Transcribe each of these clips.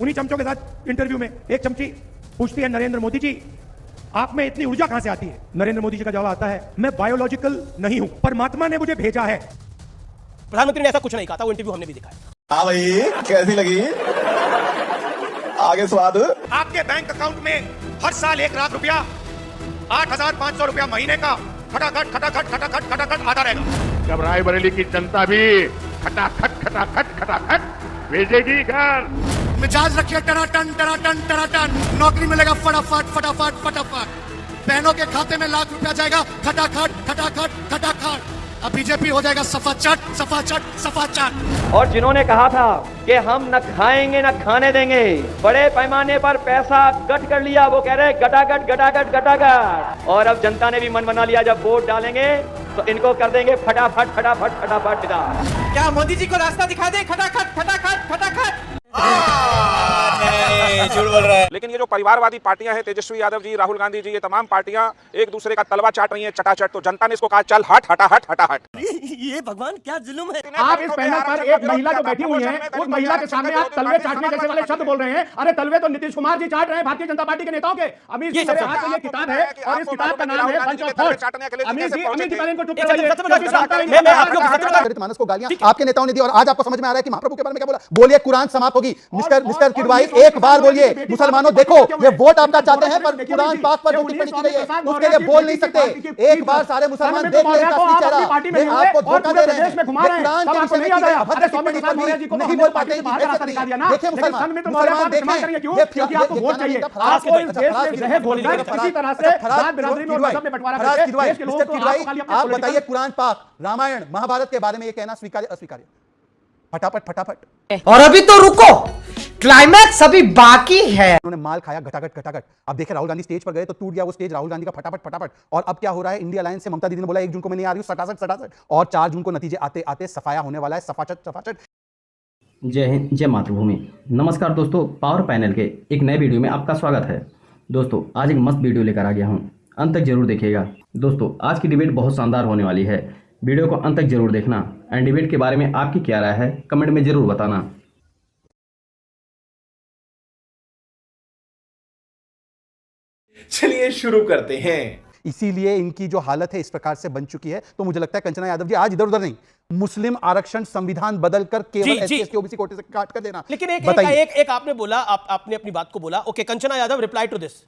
उन्हीं चमचों के साथ इंटरव्यू में एक चमची पूछती है, नरेंद्र मोदी जी आप में इतनी ऊर्जा कहां से आती है? नरेंद्र मोदी जी का जवाब आता है, मैं बायोलॉजिकल नहीं हूं, परमात्मा ने मुझे भेजा है। प्रधानमंत्री ने ऐसा कुछ नहीं कहा था, वो इंटरव्यू हमने भी दिखाया। हाँ भाई, कैसी लगी? आगे स्वाद। आपके बैंक अकाउंट में हर साल 1 लाख रुपया, 8,500 रुपया महीने का खटाखट खटाखट खटाखट खटाखट आता रहेगा। जब रायबरेली की जनता भी खटाखट खटाखट खटाखट भेजेगी घर। मिजाज रखिए टनाटन टनाटन टनाटन, नौकरी मिलेगा फटाफट फटाफट फटाफट, बहनों के खाते में लाख रुपया जाएगा खटाखट खटाखट खटाखट, अब बीजेपी हो जाएगा सफाचट सफाचट सफाचट। और जिन्होंने कहा था कि हम न खाएंगे न खाने देंगे, बड़े पैमाने पर पैसा गट कर लिया, वो कह रहे गटागट गटागट गटागट। और अब जनता ने भी मन बना लिया, जब वोट डालेंगे तो इनको कर देंगे फटाफट फटाफट फटाफट विदा। क्या मोदी जी को रास्ता दिखा दे? खटाखट खटाखट खटाखट। झूठ बोल रहा है। लेकिन ये जो परिवारवादी पार्टियां हैं, तेजस्वी यादव जी, राहुल गांधी जी, ये तमाम पार्टियां एक दूसरे का तलवा चाट रही हैं चटाचट। तो जनता ने इसको कहा चल हट हटा हट हटा हट। ये भगवान क्या जुल्म है। आप इस पैनल पर एक महिला जो बैठी हुई है, उस महिला के सामने आप तलवे चाटने जैसे वाले शब्द बोल रहे हैं। अरे तलवे तो नीतीश कुमार जी चाट रहे हैं, भारतीय जनता पार्टी के नेताओं के। अमित जी मेरे हाथ में ये किताब है और इस किताब का नाम है bunch of thoughts. Amit ji पहले इनको चुप कराइए। मैं आपको मानस को गालियां आपके नेताओं ने दी और आज आपको समझ में आ रहा है कि महाप्रभु के बारे में क्या बोला। बोलिए कुरान समाप्त होगी। मिस्टर किडवाई एक बार बोलिए, मुसलमानों देखो ये वोट आपका चाहते हैं पर कुरान पाक पर जो टिप्पणी की गई है उसके लिए बोल नहीं सकते। एक बार सारे मुसलमान देख लें इसका असली चेहरा। ये आपको धोखा दे रहे हैं। कुरान के विषय में की गई अभद्र टिप्पणी पर भी नहीं बोल पाते। देखिए मुसलमान देखें, ये क्योंकि आपको वोट चाहिए, आपको इस देश में जहर घोलकर किसी तरह से जात बिरादरी में और मजहब में बंटवारा करके देश के लोगों को आप बताइए कुरान पाक, रामायण, महाभारत के बारे में ये कहना स्वीकार्य अस्वीकार्य? फटाफट फटाफट। और अभी तो रुको, क्लाइमैक्स अभी बाकी है। उन्होंने माल खाया घटाघट घटाघट। अब देखे राहुल गांधी स्टेज पर गए तो टूट गया वो स्टेज राहुल गांधी का फटाफट फटाफट। और अब क्या हो रहा है, इंडिया अलायंस से ममता दीदी ने बोला 1 जून को मैं नहीं आ रही हूं, सटासट सटासट। और 4 जून को नतीजे आते आते सफाया होने वाला है, सफाचट सफाचट। जय हिंद, जय मातृभूमि। नमस्कार दोस्तों, पावर पैनल के एक नए वीडियो में आपका स्वागत है। दोस्तों आज एक मस्त वीडियो लेकर आ गया हूं, अंत तक जरूर देखिएगा। दोस्तों आज की डिबेट बहुत शानदार होने वाली है, वीडियो को अंत तक जरूर देखना। एंड डिबेट के बारे में आपकी क्या राय है कमेंट में जरूर बताना। चलिए शुरू करते हैं। इसीलिए इनकी जो हालत है इस प्रकार से बन चुकी है। तो मुझे लगता है कंचना यादव जी आज इधर उधर नहीं, मुस्लिम आरक्षण संविधान बदलकर केवल एससी ओबीसी कोटे से काट कर देना। लेकिन एक आपने बोला, आपने अपनी बात को बोला। Okay Kanchana Yadav, reply to this.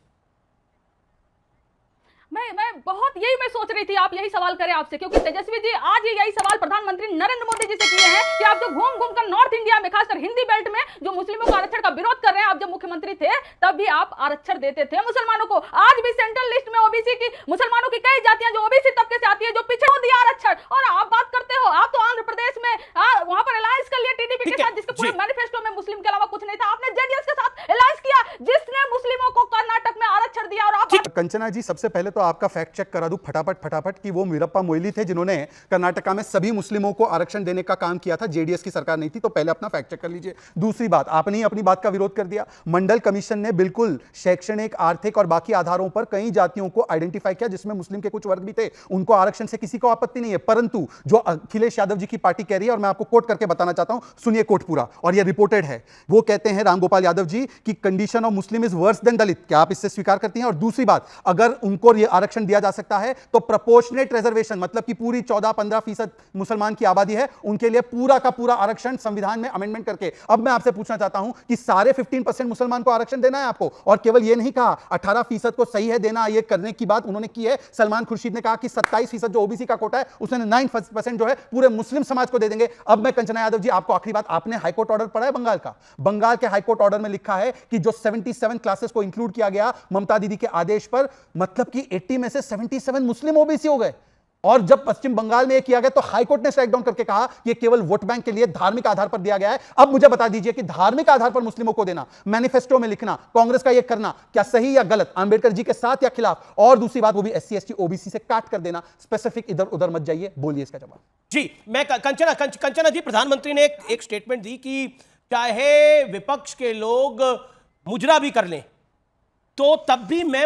मैं बहुत यही मैं सोच रही थी आप यही सवाल करें आपसे, क्योंकि तेजस्वी जी आज यही सवाल प्रधानमंत्री नरेंद्र मोदी जी से किए हैं कि आप जो घूम घूम कर नॉर्थ इंडिया में खासकर हिंदी बेल्ट में जो मुस्लिमों का आरक्षण का विरोध कर रहे हैं, आप जब मुख्यमंत्री थे तब भी आप आरक्षण देते थे मुसलमानों को। आज भी सेंट्रल लिस्ट में ओबीसी की मुसलमानों की कई जातियां जो ओबीसी तबके से आती है, जो पिछड़ों दिया आरक्षण, और आप बात करते हो आप तो आंध्र प्रदेश में वहां पर अलायंस कर लिया टीडीपी के साथ, जिसके पूरे मैनिफेस्टो में मुस्लिम के अलावा कुछ नहीं था। आपने जेडीएस के साथ अलायंस किया जिसने मुस्लिमों को कर्नाटक में आरक्षण दिया। और आप कंचना जी सबसे पहले तो आपका फैक्ट चेक करा दूं फटाफट फटाफट कि वो वीरप्पा मोइली थे जिन्होंने कर्नाटका में सभी मुस्लिमों को आरक्षण देने का काम किया था, जेडीएस की सरकार नहीं थी। तो पहले अपना फैक्ट चेक कर लीजिए। दूसरी बात, आपने ही अपनी बात का विरोध कर दिया। मंडल कमीशन ने बिल्कुल शैक्षणिक, आर्थिक और बाकी आधारों पर कई जातियों को आइडेंटिफाई किया, जिसमें मुस्लिम के कुछ वर्ग भी थे। उनको आरक्षण से किसी को आपत्ति नहीं है, परंतु जो अखिलेश यादव जी की पार्टी कह रही है, और मैं आपको कोट करके बताना चाहता हूं, सुनिए कोट पूरा, और यह रिपोर्टेड है। वो कहते हैं रामगोपाल यादव जी कि condition of Muslim is worse than Dalit. क्या आप इससे स्वीकार करती हैं? और दूसरी बात, अगर उनको यह आरक्षण दिया जा सकता है तो प्रोपोर्शनेट रिजर्वेशन, मतलब कि पूरी 14-15% मुसलमान की आबादी है, उनके लिए पूरा का पूरा आरक्षण संविधान में अमेंडमेंट करके। अब मैं आपसे पूछना चाहता हूं कि सारे 15% मुसलमान को आरक्षण देना है आपको, और केवल यह नहीं कहा 18% को सही है देना, यह करने की बात उन्होंने की है। सलमान खुर्शीद ने कहा कि 27% जो ओबीसी का कोटा है उसने 9% जो है पूरे मुस्लिम समाज को दे देंगे। अब मैं कंचना यादव जी आपको आखिरी बात, आपने हाईकोर्ट ऑर्डर पढ़ा है बंगाल का? बंगाल के हाईकोर्ट ऑर्डर में लिखा है कि जो 77 क्लासेस को इंक्लूड किया गया ममता दीदी के आदेश पर, मतलब कि 80 में से 77 मुस्लिम ओबीसी हो गए। और जब पश्चिम बंगाल में यह किया गया तो हाईकोर्ट ने स्ट्राइक डाउन करके कहा कि यह केवल वोट बैंक के लिए धार्मिक आधार पर दिया गया है। अब मुझे बता दीजिए कि धार्मिक आधार पर मुस्लिमों को देना, मैनिफेस्टो में लिखना, कांग्रेस का यह करना, क्या सही या गलत, अंबेडकर जी के साथ या खिलाफ? और दूसरी बात, वो भी एससी एसटी ओबीसी से काट कर देना। स्पेसिफिक इधर उधर मत जाइए, बोलिए इसका जवाब। जी मैं कंचना जी, प्रधानमंत्री ने एक स्टेटमेंट दी कि चाहे विपक्ष के लोग मुजरा भी कर लें तो तब भी मैं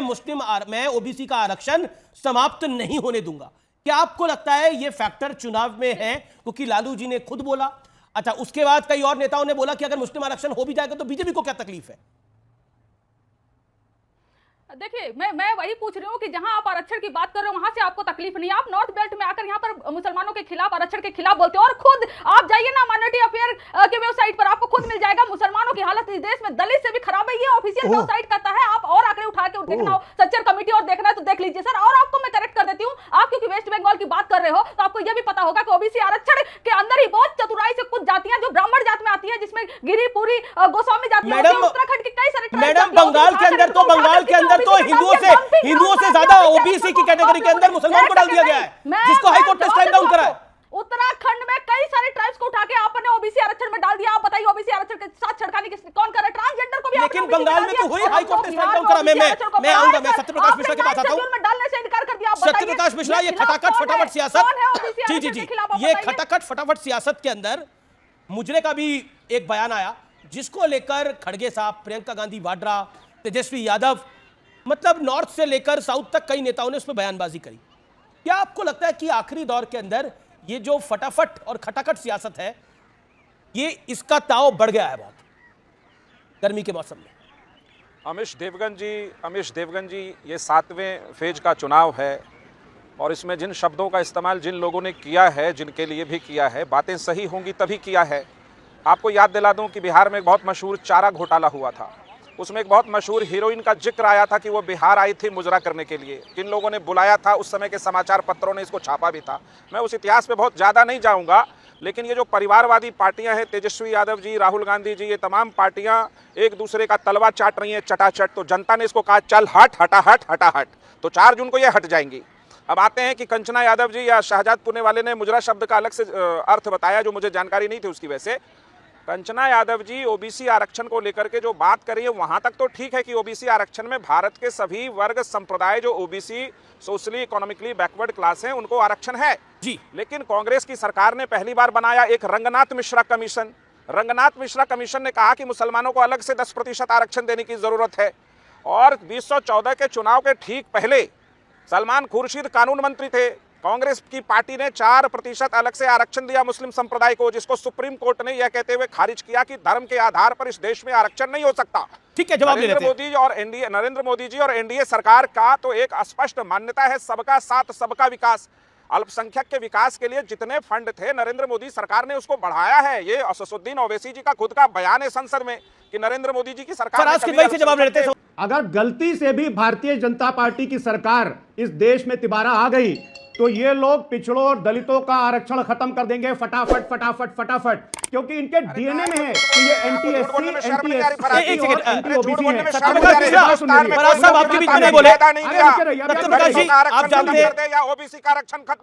ओबीसी का आरक्षण समाप्त नहीं होने दूंगा। क्या आपको लगता है यह फैक्टर चुनाव में है? क्योंकि लालू जी ने खुद बोला, अच्छा, उसके बाद कई और नेताओं ने बोला कि अगर मुस्लिम आरक्षण हो भी जाएगा तो बीजेपी को क्या तकलीफ है? देखिए, मैं वही पूछ रही हूँ कि जहां आप आरक्षण की बात कर रहे हो वहां से आपको तकलीफ नहीं है। आप नॉर्थ बेल्ट में आकर यहाँ पर मुसलमानों के खिलाफ, आरक्षण के खिलाफ बोलते हो, और खुद आप जाइए ना माइनॉरिटी अफेयर के वेबसाइट पर, आपको खुद मिल जाएगा मुसलमानों की हालत इस देश में दलित से भी खराब है। ये ऑफिशियल वेबसाइट कहता है। आप और आंकड़े उठा के देखना हो, सच्चर कमेटी और देखना है तो देख लीजिए सर। और आपको मैं करेक्ट कर देती हूँ, आप क्योंकि वेस्ट बंगाल की बात कर रहे हो तो आपको यह भी पता होगा कि ओबीसी आरक्षण के अंदर ही बहुत चतुराई से कुछ जातियां जो ब्राह्मण जात में आती है, जिसमें गिरिपुरी, गोस्वामी जाति, उत्तराखंड की कई सारे मैडम, बंगाल के अंदर तो हिंदुओं से ज्यादा ओबीसी की कैटेगरी के अंदर मुसलमान को डाल दिया गया है, जिसको हाई कोर्ट ने स्ट्राइक डाउन करा है। उत्तराखंड में कई सारे ट्राइब्स को उठा के आपने ओबीसी आरक्षण में डाल दिया। आप बताइए ओबीसी आरक्षण के साथ छेड़खानी कौन कर रहा है? ट्रांसजेंडर को भी। लेकिन बंगाल में तो हुई, हाई कोर्ट ने स्ट्राइक डाउन करा। मैं आऊंगा, मैं सत्यप्रकाश मिश्रा के पास आता हूं। डालने से इनकार कर दिया। सत्यप्रकाश मिश्रा, ये खटाखट फटाफट सियासत, जी, ये खटाखट फटाफट सियासत के अंदर मुजरे का भी एक बयान आया, जिसको लेकर खड़गे साहब, प्रियंका गांधी वाड्रा, तेजस्वी यादव, मतलब नॉर्थ से लेकर साउथ तक कई नेताओं ने उसमें बयानबाजी करी। क्या आपको लगता है कि आखिरी दौर के अंदर ये जो फटाफट और खटाखट सियासत है, ये इसका ताव बढ़ गया है बहुत गर्मी के मौसम में? अमीश देवगन जी, ये 7वें फेज का चुनाव है और इसमें जिन शब्दों का इस्तेमाल जिन लोगों ने किया है, जिनके लिए भी किया है, बातें सही होंगी तभी किया है। आपको याद दिला दूं कि बिहार में एक बहुत मशहूर चारा घोटाला हुआ था। उसमें एक बहुत मशहूर हीरोइन का जिक्र आया था कि वो बिहार आई थी मुजरा करने के लिए। किन लोगों ने बुलाया था, उस समय के समाचार पत्रों ने इसको छापा भी था। मैं उस इतिहास पे बहुत ज़्यादा नहीं जाऊंगा, लेकिन ये जो परिवारवादी पार्टियां हैं, तेजस्वी यादव जी, राहुल गांधी जी, ये तमाम पार्टियां एक दूसरे का तलवा चाट रही हैं चटाचट। तो जनता ने इसको कहा चल हट, हटा, तो 4 जून को ये हट जाएंगी। अब आते हैं कि कंचना यादव जी या शहजाद पुणे वाले ने मुजरा शब्द का अलग से अर्थ बताया, जो मुझे जानकारी नहीं थी उसकी वजह से। कंचना यादव जी ओबीसी आरक्षण को लेकर के जो बात करी है, वहां तक तो ठीक है कि ओबीसी आरक्षण में भारत के सभी वर्ग संप्रदाय जो OBC socially economically backward class हैं, उनको आरक्षण है जी। लेकिन कांग्रेस की सरकार ने पहली बार बनाया एक रंगनाथ मिश्रा कमीशन। रंगनाथ मिश्रा कमीशन ने कहा कि मुसलमानों को अलग से 10% आरक्षण देने की जरूरत है। और 2014 के चुनाव के ठीक पहले सलमान खुर्शीद कानून मंत्री थे, कांग्रेस की पार्टी ने 4% अलग से आरक्षण दिया मुस्लिम संप्रदाय को, जिसको सुप्रीम कोर्ट ने यह कहते हुए खारिज किया कि धर्म के आधार पर इस देश में आरक्षण नहीं हो सकता। ठीक है, जवाब ले लेते हैं। नरेंद्र मोदी जी और एनडीए सरकार का तो एक स्पष्ट मान्यता है, सबका साथ सबका विकास। अल्पसंख्यक के विकास के लिए जितने फंड थे, नरेंद्र मोदी सरकार ने उसको बढ़ाया है। ये असदुद्दीन ओवैसी जी का खुद का बयान है संसद में कि नरेंद्र मोदी जी की सरकार से जवाब लेते हैं। अगर गलती से भी भारतीय जनता पार्टी की सरकार इस देश में तिबारा आ गई तो ये लोग पिछड़ों और दलितों का आरक्षण खत्म कर देंगे फटाफट, क्योंकि इनके डीएनए में है कि ये एंटी-एससी,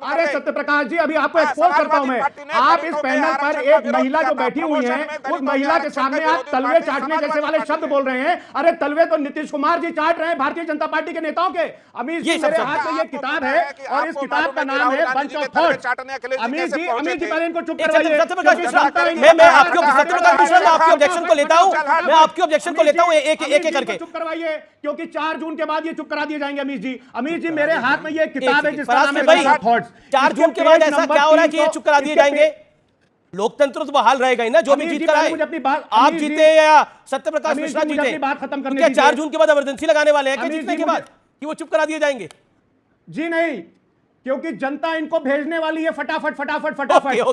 अरे सत्यप्रकाश जी, अभी आपको एक्सपोज करता हूं मैं। आप इस पैनल पर एक महिला जो बैठी हुई है, उस महिला के सामने आप तलवे चाटने जैसे वाले शब्द बोल रहे हैं। अरे तलवे तो नीतीश कुमार जी चाट रहे हैं भारतीय जनता पार्टी के नेताओं के। अमीश जी, मेरे हाथ में ये किताब है और इस किताब का नाम है बंच ऑफ थॉट्स। अमीश जी पहले इनको चुप करवाइए। मैं आपके ऑब्जेक्शन को लेता हूं, मैं आपके ऑब्जेक्शन को लेता हूं एक करके। चुप करवाइए, क्योंकि 4 जून के बाद ये चुप करा दिए जाएंगे। अमीश जी मेरे हाथ में ये किताब है जिसका नाम है बंच ऑफ थॉट्स। 4 जून के बाद ऐसा क्या हो रहा है कि ये चुप करा दिए जाएंगे? लोकतंत्र तो बहाल रहेगा ही ना, जो भी जीत कर आए। आप जीते या सत्यप्रकाश मिश्रा जीते, बात खत्म करने क्या 4 जून के बाद इमरजेंसी लगाने वाले हैं क्या जीतने के बाद, कि वो चुप करा दिए जाएंगे? जी नहीं, क्योंकि जनता इनको भेजने वाली है फटाफट।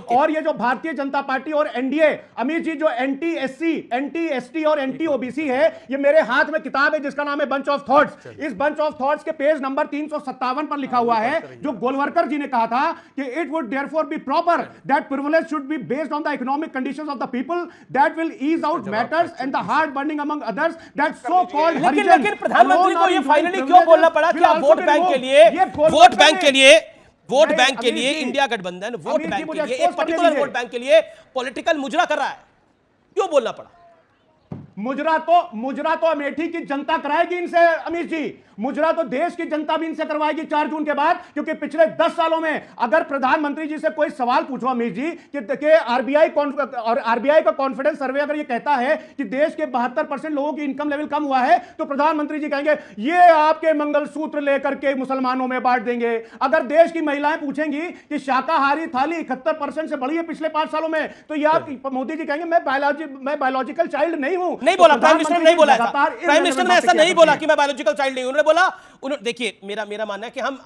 और ये जो भारतीय जनता पार्टी और एनडीए, अमीर जी, जो एंटी एससी, एंटी एसटी और एंटी ओबीसी है, ये मेरे हाथ में किताब है जिसका नाम है बंच ऑफ थॉट्स। इस बंच ऑफ थॉट्स के पेज नंबर 357 पर लिखा हुआ है, जो गोलवरकर जी ने कहा था कि it would therefore be proper that privilege should be based on the economic conditions of the people that will ease out matters and the heart burning among others that so called. लेकिन प्रधानमंत्री को ये finally क्यों बोलना पड़ा कि आप vote bank के लिए इंडिया गठबंधन वोट बैंक के लिए, एक पर्टिकुलर वोट बैंक के लिए पॉलिटिकल मुजरा कर रहा है, क्यों बोलना पड़ा? मुजरा तो अमेठी की जनता कराएगी इनसे अमित जी। मुजरा तो देश की जनता भी इनसे करवाएगी 4 जून के बाद, क्योंकि पिछले 10 सालों में अगर प्रधानमंत्री जी से कोई सवाल पूछो अमित जी कि आरबीआई का कॉन्फिडेंस सर्वे अगर ये कहता है कि देश के 72% लोगों की इनकम लेवल कम हुआ है, तो प्रधानमंत्री जी कहेंगे ये आपके मंगलसूत्र लेकर के मुसलमानों में बांट देंगे। अगर देश की महिलाएं पूछेंगी कि शाकाहारी थाली 71% से बढ़ी है पिछले 5 सालों में, तो ये आप मोदी जी कहेंगे मैं बायोलॉजिकल चाइल्ड नहीं हूं। नहीं बोला प्राइम मिनिस्टर ने, नहीं बोला, प्राइम मिनिस्टर ने ऐसा नहीं बोला कि मैं बायोलॉजिकल चाइल्ड नहीं हूं। उन्होंने बोला, देखिए मेरा मानना है कि हम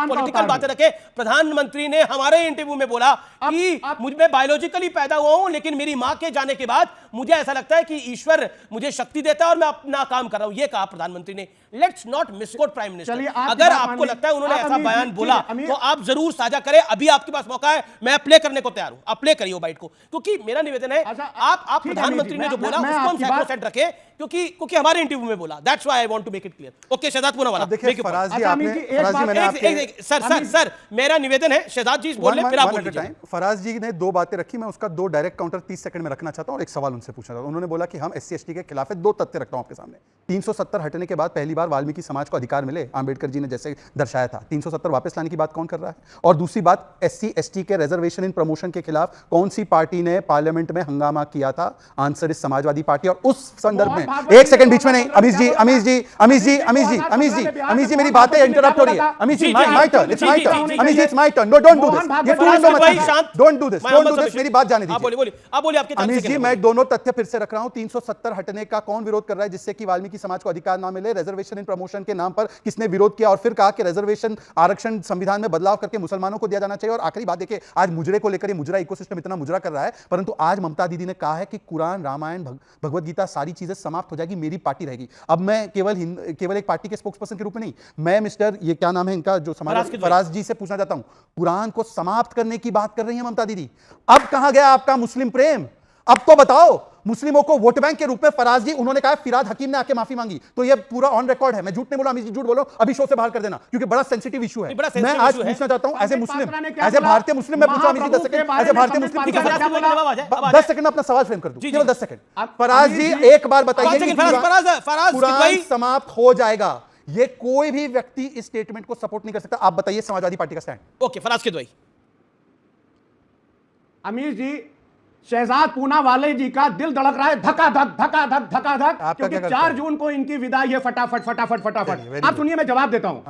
पॉलिटिकल बातें रखें। प्रधानमंत्री ने हमारे इंटरव्यू में बोला कि मैं बायोलॉजिकली पैदा हुआ हूं, लेकिन मेरी मां के जाने के बाद मुझे ऐसा लगता है कि ईश्वर मुझे शक्ति देता है और मैं अपना काम कर रहा हूं, ये कहा प्रधानमंत्री ने। Let's not misquote prime minister. अगर आपको लगता है उन्होंने ऐसा बयान बोला तो आप जरूर साझा करें, अभी आपके पास मौका है, मैं प्ले करने को तैयार हूं, आप प्ले करिए बाइट को, क्योंकि मेरा निवेदन है आप प्रधानमंत्री ने जो बोला उसको हम सैक्रोसेंट रखें, क्योंकि हमारे इंटरव्यू में बोला। That's why I want to make it clear. Okay, Shehzad Poonawalla. देखिए फराज जी, सर मेरा निवेदन है, शहजाद जी बोल ले, फिर आप बोलिए। फराज जी ने 2 बातें रखी, मैं उसका 2 डायरेक्ट काउंटर 30 सेकंड में रखना चाहता हूं और एक सवाल उनसे पूछना चाहता हूं। उन्होंने बोला कि हम SC/ST के खिलाफ है। 2 तथ्य रखता हूं आपके सामने। 370 हटने के बाद पहली बार वाल्मीकि समाज को अधिकार मिले, आंबेडकर जी ने जैसे दर्शाया था। 370 वापस लाने की बात कौन कर रहा है? और दूसरी बात, SC/ST के रिजर्वेशन इन प्रमोशन के खिलाफ कौन सी पार्टी ने पार्लियामेंट में हंगामा किया था? Answer is Samajwadi party. और उस संदर्भ में 1 सेकंड बीच में नहीं, अमीश जी मेरी बातें इंटरप्ट हो रही है। Amish ji, my turn, it's my turn. Amish ji, it's my turn. No, don't do this. ये डोंट डू दिस, मेरी बात जाने दीजिए। आप बोलिए आपके। अमीश जी, मैं दोनों तथ्य फिर से रख रहा हूं। 370 हटने का कौन विरोध कर रहा है, जिससे कि वाल्मीकि समाज को अधिकार ना मिले? रिजर्वेशन इन प्रमोशन के नाम पर किसने विरोध किया और फिर कहा कि रिजर्वेशन आरक्षण संविधान में बदलाव करके मुसलमानों को दिया जाना चाहिए? और आखिरी बात देखिए, आज मुजरे को लेकर ये मुजरा इकोसिस्टम इतना मुजरा कर रहा है, परंतु आज ममता दीदी ने कहा है कि कुरान, रामायण, भगवत गीता सारी चीजें समाप्त हो जाएगी, मेरी पार्टी रहेगी। अब मैं केवल एक पार्टी के स्पोक्सपर्सन के रूप में नहीं, मैं मिस्टर ये क्या नाम है इनका जो समाज, फराज जी से पूछना चाहता हूं, कुरान को समाप्त करने की बात कर रही है ममता दीदी। अब कहां गया आपका मुस्लिम प्रेम? अब तो बताओ। मुस्लिमों को वोट बैंक के रूप में फराज जी, उन्होंने कहा फिराद हकीम ने आके माफी मांगी, तो ये पूरा ऑन रिकॉर्ड है। मैं झूठ नहीं बोला, अमीश जी झूठ बोलो, अभी शो से बाहर कर देना, क्योंकि बड़ा सेंसिटिव इशू है। मैं आज पूछना चाहता हूं as a Muslim, as a भारतीय मुस्लिम, मैं पूछूं अमीश जी 10 सेकंड, एज ए भारतीय मुस्लिम 10 सेकंड अपना सवाल फ्रेम कर दूं, केवल 10 सेकंड। फराज जी एक बार बताइए, कुरान समाप्त हो जाएगा, ये कोई भी व्यक्ति इस स्टेटमेंट को सपोर्ट नहीं कर सकता। आप बताइए समाजवादी पार्टी का स्टैंड। ओके, फराज के दवाई। अमीर जी, शहजाद पूनावाला जी का दिल धड़क रहा है धका-धक, क्योंकि 4 जून को इनकी विदाई है। फटाफट। आप सुनिए, मैं जवाब देता हूं।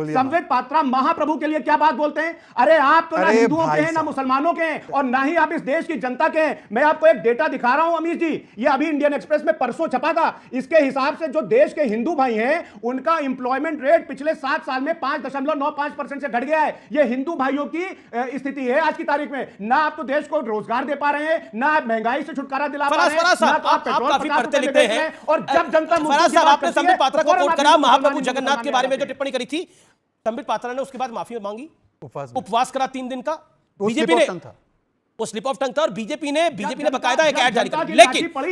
संबित पात्रा महाप्रभु के लिए क्या बात बोलते हैं? अरे आप तो ना हिंदुओं के हैं, ना मुसलमानों के हैं, और ना ही आप इस देश की जनता के हैं। मैं आपको एक डेटा दिखा रहा हूं अमीर जी, ये अभी इंडियन एक्सप्रेस में परसों छपा था। इसके हिसाब से जो देश के हिंदू भाई हैं, उनका इंप्लॉयमेंट रेट पिछले 7 साल में 5.95% से घट गया है। ये हिंदू भाइयों की स्थिति है आज की तारीख में। ना आप तो देश को रोजगार दे पा रहे हैं, ना आप महंगाई से छुटकारा दिला पा रहे हैं, ना आप काफी पढ़ते लिखते हैं। और जब जनता फराज साहब, आपने संबित पात्रा को कोट करा, महाप्रभु जगन्नाथ के बारे में जो टिप्पणी करी थी, संबित पात्रा ने उसके बाद माफी मांगी, उपवास करा 3 दिन का। बीजेपी ने वो स्लिप ऑफ टंग था, और बीजेपी ने बकायदा एक ऐड जारी कर,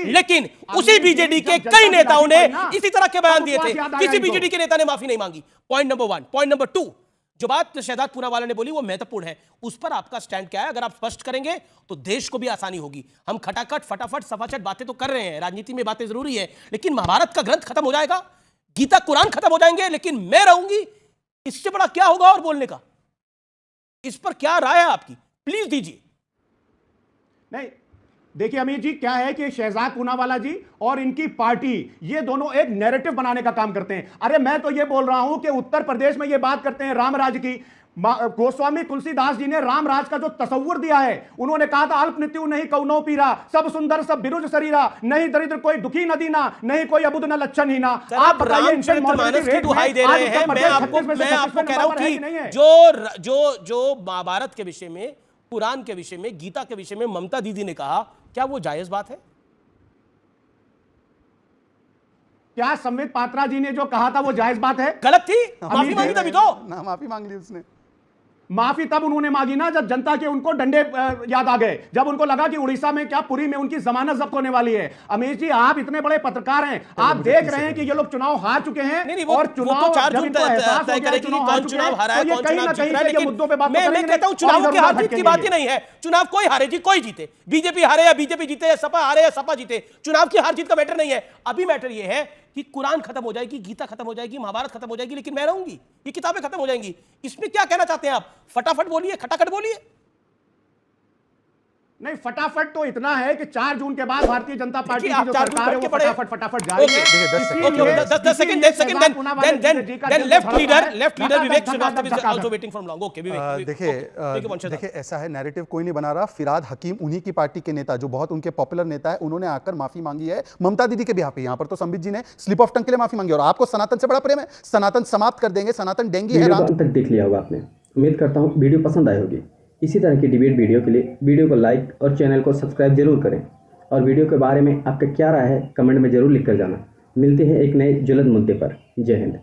लेकिन उसी बीजेडी के कई नेताओं ने इसी तरह के बयान दिए थे। किसी बीजेडी के नेता ने माफी नहीं मांगी। Point number 1। पॉइंट नंबर 2, जो बात शहजाद पूनावाला ने बोली वो महत्वपूर्ण है, उस पर आपका स्टैंड क्या है? अगर आप स्पष्ट करेंगे तो देश को भी आसानी होगी। हम खटाखट फटाफट सफाचट बातें तो कर रहे हैं, राजनीति में बातें जरूरी है, लेकिन महाभारत का ग्रंथ खत्म हो जाएगा, गीता कुरान खत्म हो जाएंगे, लेकिन मैं रहूंगी, इससे बड़ा क्या होगा और बोलने का? इस पर क्या राय है आपकी, प्लीज दीजिए। नहीं, देखिए अमीर जी, क्या है कि शहजाद पूनावाला जी और इनकी पार्टी, ये दोनों एक नैरेटिव बनाने का काम करते हैं। अरे मैं तो ये बोल रहा हूं कि उत्तर प्रदेश में ये बात करते हैं रामराज की। गोस्वामी तुलसीदास जी ने रामराज का जो तस्वुर दिया है, उन्होंने कहा था अल्प नित्यु नहीं कौनो पीरा, सब सुंदर सब बिरुज शरीरा, नहीं दरिद्र कोई दुखी न दीना, नहीं कोई अबुद न लच्छन ही ना। आप बताइए, दुहाई दे रहे हैं। मैं आपको कह रहा हूं कि जो महाभारत के विषय में, कुरान के विषय में, गीता के विषय में ममता दीदी ने कहा, क्या वो जायज बात है? क्या संबित पात्रा जी ने जो कहा था वो जायज बात है? गलत थी, माफी मांगी तभी तो। ना माफी मांग ली उसने। माफी तब उन्होंने मांगी ना जब जनता के उनको डंडे याद आ गए, जब उनको लगा कि उड़ीसा में क्या पुरी में उनकी जमानत जब्त होने वाली है। अमीश जी, आप इतने बड़े पत्रकार हैं, आप देख रहे हैं कि ये लोग चुनाव हार चुके हैं और चुनाव तो 4 जून तय करेगी कि कौन चुनाव हारा है, कौन चुनाव जीत रहा है। लेकिन मुद्दों पे बात मैं कहता हूं चुनाव की हार जीत की बात ही नहीं है। चुनाव कोई हारे जी कोई जीते, बीजेपी हारे या बीजेपी जीते या सपा हारे या सपा जीते, चुनाव की हार जीत का मैटर नहीं है। अभी मैटर ये है कि कुरान खत्म हो जाएगी, गीता खत्म हो जाएगी, महाभारत खत्म हो जाएगी, लेकिन मैं रहूंगी, ये किताबें खत्म हो जाएंगी। इसमें क्या कहना चाहते हैं आप? फटाफट बोलिए, खटाखट बोलिए। नहीं, फटाफट तो इतना है कि 4 जून के बाद भारतीय जनता पार्टी की जो सरकार है वो फटाफट जारी है। 10 second then left leader Vivek Shrivastava is also waiting from long. Okay Vivek, देखिए ऐसा है, नैरेटिव कोई नहीं बना रहा। फिराद हकीम उन्हीं की पार्टी के नेता, जो बहुत उनके पॉपुलर नेता है, उन्होंने आकर माफी मांगी है ममता दीदी के बिहाफ पे। यहां पर तो संबित जी ने स्लिप ऑफ टंग के लिए माफी मांगी, और आपको सनातन से बड़ा प्रेम है। सनातन समाप्त कर देंगे, सनातन डेंगी है। वीडियो तक देख लिया होगा आपने, उम्मीद करता हूं वीडियो पसंद आई होगी। इसी तरह की डिबेट वीडियो के लिए वीडियो को लाइक और चैनल को सब्सक्राइब जरूर करें, और वीडियो के बारे में आपका क्या राय है कमेंट में जरूर लिख कर जाना। मिलते हैं एक नए ज्वलंत मुद्दे पर। जय हिंद।